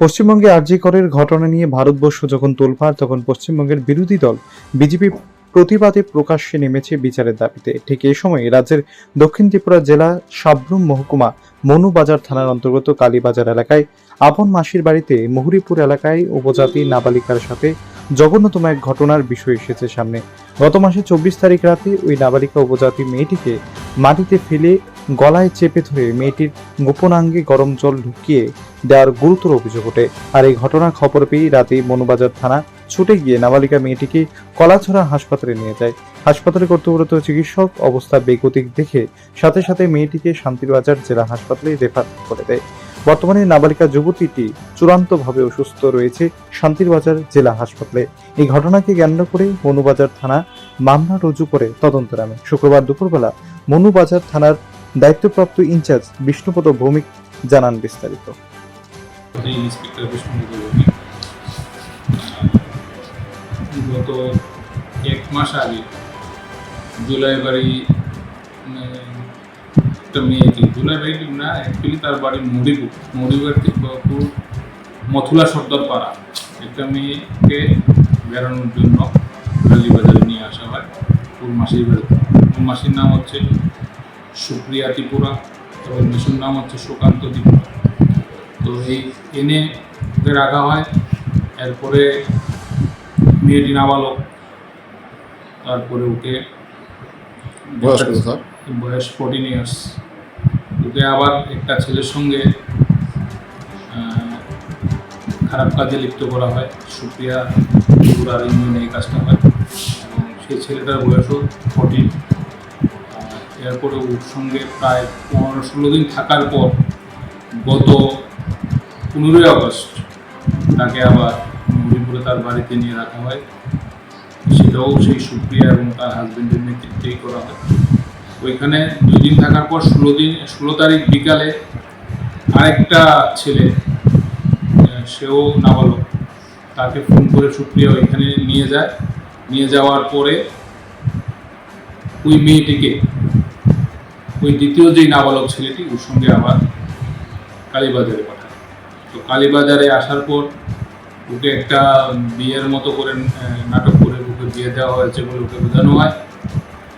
পশ্চিমবঙ্গে আরজি করের ঘটনা নিয়ে ভারতবর্ষ যখন তোলপাড়, তখন পশ্চিমবঙ্গের বিরোধী দল বিজেপি প্রতিবাদে প্রকাশ্যে নেমেছে বিচারের দাবিতে। ঠিক এই সময় রাজ্যের দক্ষিণ ত্রিপুরা জেলা সাব্রুম মহকুমা মনুবাজার থানার অন্তর্গত কালীবাজার এলাকায় আপন মাসির বাড়িতে মুহুরীপুর এলাকায় উপজাতি নাবালিকার সাথে জঘন্যতম এক ঘটনার বিষয় এসেছে সামনে। গত মাসে 24 তারিখ রাতে ওই নাবালিকা উপজাতি মেয়েটিকে মাটিতে ফেলে গলায় চেপে ধরে মেয়েটির গোপনাঙ্গে গরম জল ঢুকিয়ে দেওয়ার গুরুতর অভিযোগ ওঠে। আর এই ঘটনার খবর পেয়ে রাতে মনুবাজার থানা ছুটে গিয়ে নাবালিকা মেয়েটিকে কলাছড়া হাসপাতালে নিয়ে যায়। হাসপাতালে কর্তব্যরত চিকিৎসক অবস্থা বেগতিক দেখে সাথে সাথে মেয়েটিকে শান্তিরবাজার জেলা হাসপাতালে রেফার করে দেয়। বর্তমানে নাবালিকা যুবতীটি চূড়ান্তভাবে অসুস্থ রয়েছে শান্তিরবাজার জেলা হাসপাতালে। এই ঘটনাকে কেন্দ্র করে মনুবাজার থানা মামলা রুজু করে তদন্ত নামে। শুক্রবার দুপুরবেলা মনুবাজার থানার দায়িত্বপ্রাপ্ত ইনচার্জ বিষ্ণুপদ ভৌমিক জানান বিস্তারিত। ইন্সপেক্টর বিষ্ণুপদ ভৌমিক গত 1 মাস আগে জুলাই বাড়ি একটা মেয়েকে, জুলাই বাড়ি না অ্যাকচুয়ালি তার বাড়ি মরিপুর থেকে মথুলা সর্দার পাড়া, একটা মেয়েকে বেড়ানোর জন্য কালীবাজারে নিয়ে আসা হয় ওর মাসির বাড়িতে। ওর মাসির নাম হচ্ছে সুপ্রিয়া ত্রিপুরা এবং মিশুর নাম হচ্ছে সুকান্ত ত্রিপুরা। তো এই এনে ওকে রাখা হয়। এরপরে মেয়েটি নাবালক, তারপরে ওকে বয়স 14 ইয়ার্স। ওকে আবার একটা ছেলের সঙ্গে খারাপ কাজে লিপ্ত করা হয়। সুপ্রিয়া ত্রিপুরার ইউনিয়নে এই কাজটা হয় এবং সেই ছেলেটার বয়সও 14। এরপরে ওর সঙ্গে প্রায় 15-16 দিন থাকার পর গত 15ই আগস্ট তাকে আবার মুহুরীপুরে তার বাড়িতে নিয়ে রাখা হয়। সেটাও সেই সুপ্রিয়া এবং তার হাজবেন্ডের নেতৃত্বেই করা হয়। ওইখানে 2 দিন থাকার পর 16 তারিখ বিকালে আরেকটা ছেলে, সেও নাবালক, তাকে ফোন করে সুপ্রিয়া ওইখানে নিয়ে যায়। নিয়ে যাওয়ার পরে ওই মেয়েটিকে, ওই দ্বিতীয় যেই নাবালক ছেলেটি, ওর সঙ্গে আবার কালীবাজারে পাঠায়। তো কালীবাজারে আসার পর ওকে একটা বিয়ের মতো করে নাটক করে ওকে বিয়ে দেওয়া হয়েছে বলে ওকে বোঝানো হয়।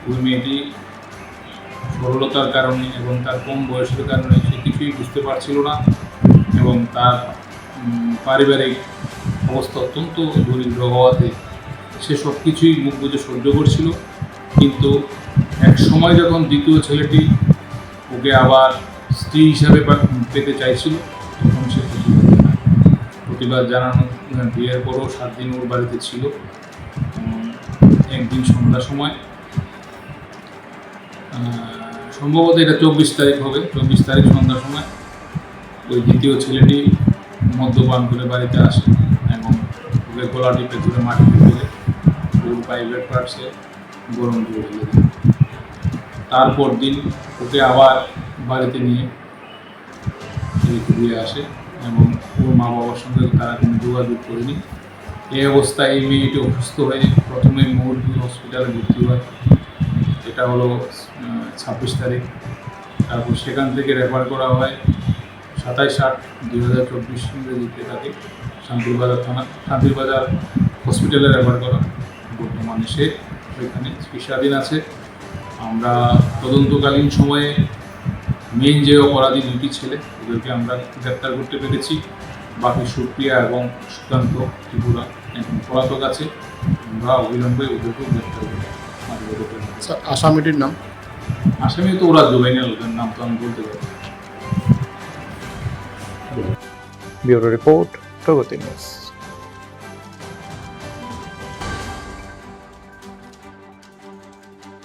ওই মেয়েটি সরলতার কারণে এবং তার কম বয়সের কারণে সে কিছুই বুঝতে পারছিল না এবং তার পারিবারিক অবস্থা অত্যন্ত দরিদ্র হওয়াতে সে সব কিছুই মুখ বুঝে সহ্য করছিল। কিন্তু এক সময় যখন দ্বিতীয় ছেলেটি ওকে আবার স্ত্রী হিসাবে পেতে চাইছিল, তখন সে প্রতিবাদ জানানো বিয়ের পরও 7 দিন ওর বাড়িতে ছিল। একদিন সন্ধ্যার সময়, সম্ভবত এটা 24 তারিখ হবে, 24 তারিখ সন্ধ্যার সময় ওই দ্বিতীয় ছেলেটি মদ্যপান করে বাড়িতে আসে এবং ওকে গলা টিপে ধরে মাটিতে ফেলে ওর প্রাইভেট পার্টসে গরম জল ঢেলে দেয়। তারপর দিন ওকে আবার বাড়িতে নিয়ে ঘুরিয়ে আসে এবং ওর মা বাবার সঙ্গে তারা কোনো যোগাযোগ করেনি। এই অবস্থায় এই মেয়েটি অসুস্থ হয়ে প্রথমে মুহুরীপুর হসপিটালে ভর্তি হয়। এটা হলো 26 তারিখ। তারপর সেখান থেকে রেফার করা হয় 27/8/2024 ইংরেজিতে তাকে শান্তিরবাজার হসপিটালে রেফার করা। বর্তমানে সে ওইখানে চিকিৎসাধীন আছে। আমরা তদন্তকালীন সময়ে মেইন যে অপরাধী 2টি ছেলে, ওদেরকে আমরা গ্রেপ্তার করতে পেরেছি। বাকি সুপ্রিয়া এবং সুকান্ত ত্রিপুরা এখন পলাতক আছে। আমরা অবিলম্বে ওদেরকেও গ্রেপ্তার করি। আসামিটির নাম? আসামি তো ওরা জোগাই না, ওদের নাম তো আমি বলতে পারি। ব্যুরো রিপোর্ট, প্রগতি নিউজ।